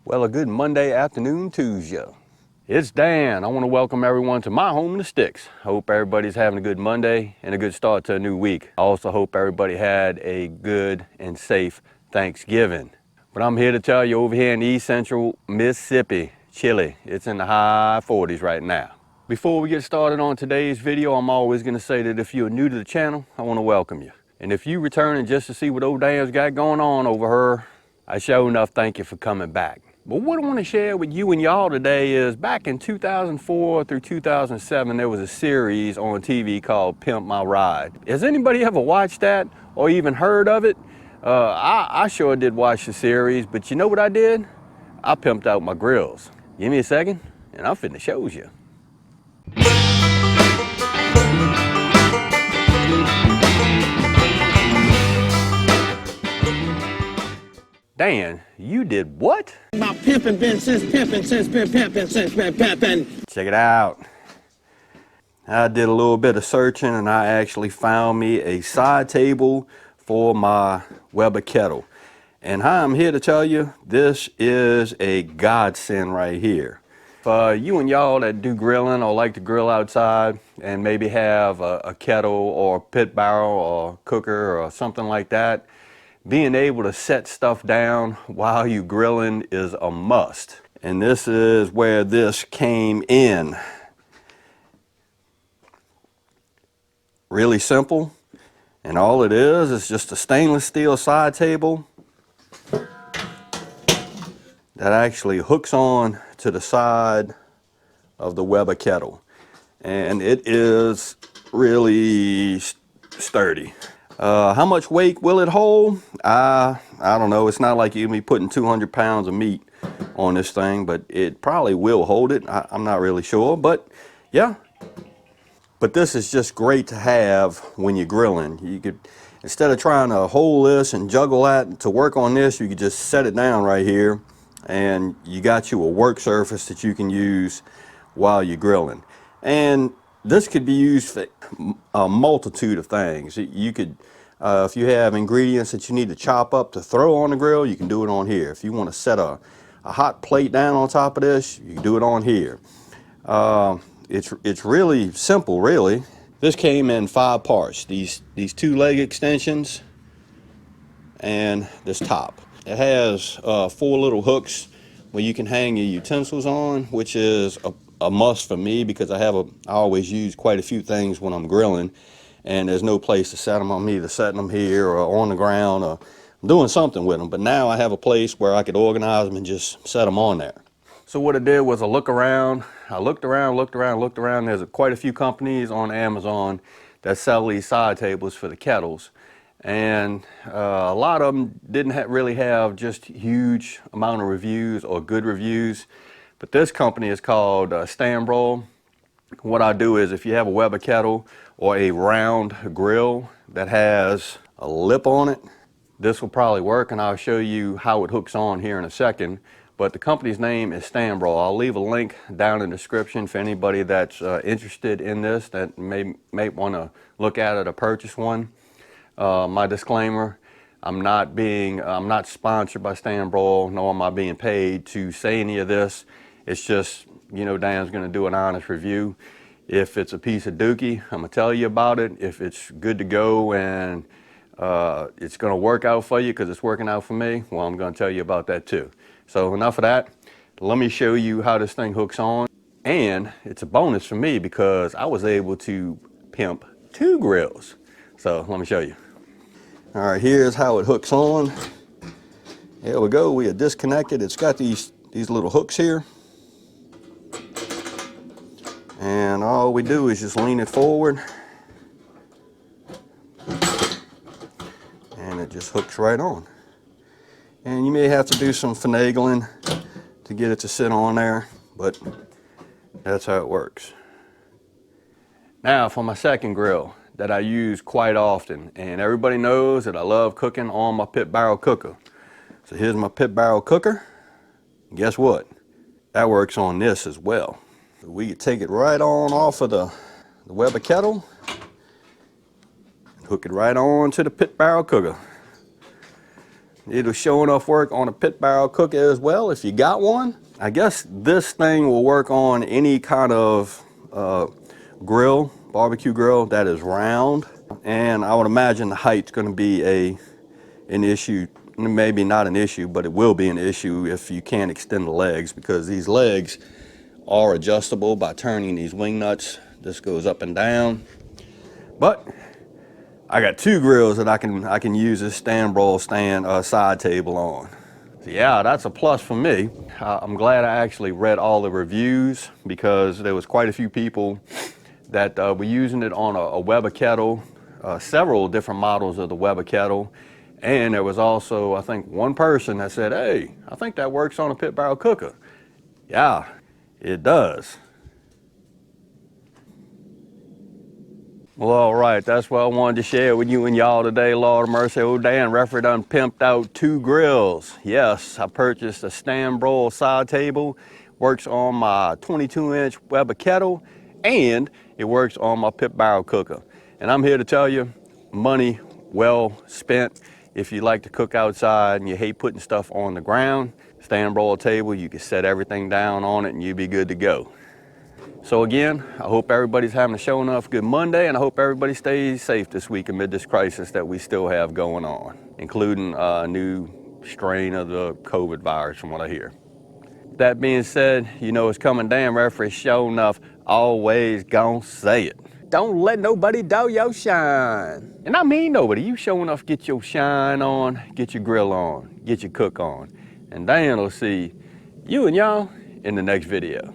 Well, a good Monday afternoon to you. It's Dan. I want to welcome everyone to my home in the sticks. Hope everybody's having a good Monday and a good start to a new week. I also hope everybody had a good and safe Thanksgiving. But I'm here to tell you, over here in East Central Mississippi, chilly. It's in the high 40s right now. Before we get started on today's video, I'm always going to say that if you're new to the channel, I want to welcome you. And if you're returning just to see what old Dan's got going on over here, I sure enough thank you for coming back. But what I want to share with you and y'all today is back in 2004 through 2007, there was a series on TV called Pimp My Ride. Has anybody ever watched that or even heard of it? I sure did watch the series, but you know what I did? I pimped out my grills. Give me a second and I'm finna show you. Dan, you did what? My pimping been since pimping, since been pimping, since been pimping. Check it out. I did a little bit of searching and I actually found me a side table for my Weber Kettle. And I'm here to tell you, this is a godsend right here. For you and y'all that do grilling or like to grill outside and maybe have a kettle or pit barrel or cooker or something like that, being able to set stuff down while you grilling is a must. And this is where this came in. Really simple. And all it is just a stainless steel side table that actually hooks on to the side of the Weber Kettle. And it is really sturdy. How much weight will it hold? I don't know. It's not like you'll be putting 200 pounds of meat on this thing, but it probably will hold it. I'm not really sure, but yeah. But this is just great to have when you're grilling. You could, instead of trying to hold this and juggle that to work on this, you could just set it down right here and you got you a work surface that you can use while you're grilling. And this could be used for a multitude of things. You could, if you have ingredients that you need to chop up to throw on the grill, you can do it on here. If you want to set a hot plate down on top of this, you can do it on here. It's really simple, really. This came in 5 parts. These 2 leg extensions and this top. It has 4 little hooks where you can hang your utensils on, which is a must for me because I always use quite a few things when I'm grilling and there's no place to set them. I'm either setting them here or on the ground or doing something with them. But now I have a place where I could organize them and just set them on there. So what I did was I looked around. There's quite a few companies on Amazon that sell these side tables for the kettles. And a lot of them didn't really have just huge amount of reviews or good reviews. But this company is called Stanbroil. What I do is if you have a Weber Kettle or a round grill that has a lip on it, this will probably work, and I'll show you how it hooks on here in a second. But the company's name is Stanbroil. I'll leave a link down in the description for anybody that's interested in this, that may want to look at it or purchase one. My disclaimer, I'm not sponsored by Stanbroil, nor am I being paid to say any of this. It's just, you know, Dan's going to do an honest review. If it's a piece of dookie, I'm going to tell you about it. If it's good to go and it's going to work out for you because it's working out for me, well, I'm going to tell you about that too. So enough of that. Let me show you how this thing hooks on. And it's a bonus for me because I was able to pimp 2 grills. So let me show you. All right, here's how it hooks on. There we go. We are disconnected. It's got these little hooks here. And all we do is just lean it forward. And it just hooks right on. And you may have to do some finagling to get it to sit on there, but that's how it works. Now for my second grill that I use quite often, and everybody knows that I love cooking on my pit barrel cooker. So here's my pit barrel cooker. And guess what? That works on this as well. So we could take it right on off of the Weber Kettle and hook it right on to the pit barrel cooker. It'll show enough work on a pit barrel cooker as well if you got one. I guess this thing will work on any kind of grill, barbecue grill that is round. And I would imagine the height's going to be an issue. Maybe not an issue, but it will be an issue if you can't extend the legs, because these legs are adjustable by turning these wing nuts. This goes up and down. But I got two grills that I can use this stand broil side table on. So yeah, that's a plus for me. I'm glad I actually read all the reviews, because there was quite a few people that were using it on a Weber Kettle, several different models of the Weber Kettle. And there was also, I think, one person that said, hey, I think that works on a pit barrel cooker. Yeah, it does. Well, all right, that's what I wanted to share with you and y'all today. Lord of mercy, old Dan Referee done pimped out 2 grills. Yes, I purchased a stand broil side table. Works on my 22-inch Weber Kettle, and it works on my pit barrel cooker. And I'm here to tell you, money well spent. If you like to cook outside and you hate putting stuff on the ground, stand broil table, you can set everything down on it and you'll be good to go. So again, I hope everybody's having a show enough good Monday, and I hope everybody stays safe this week amid this crisis that we still have going on, including a new strain of the COVID virus from what I hear. That being said, you know it's coming down, referee, show enough, always gonna say it. Don't let nobody dull your shine. And I mean nobody, you show enough, get your shine on, get your grill on, get your cook on. And Dan will see you and y'all in the next video.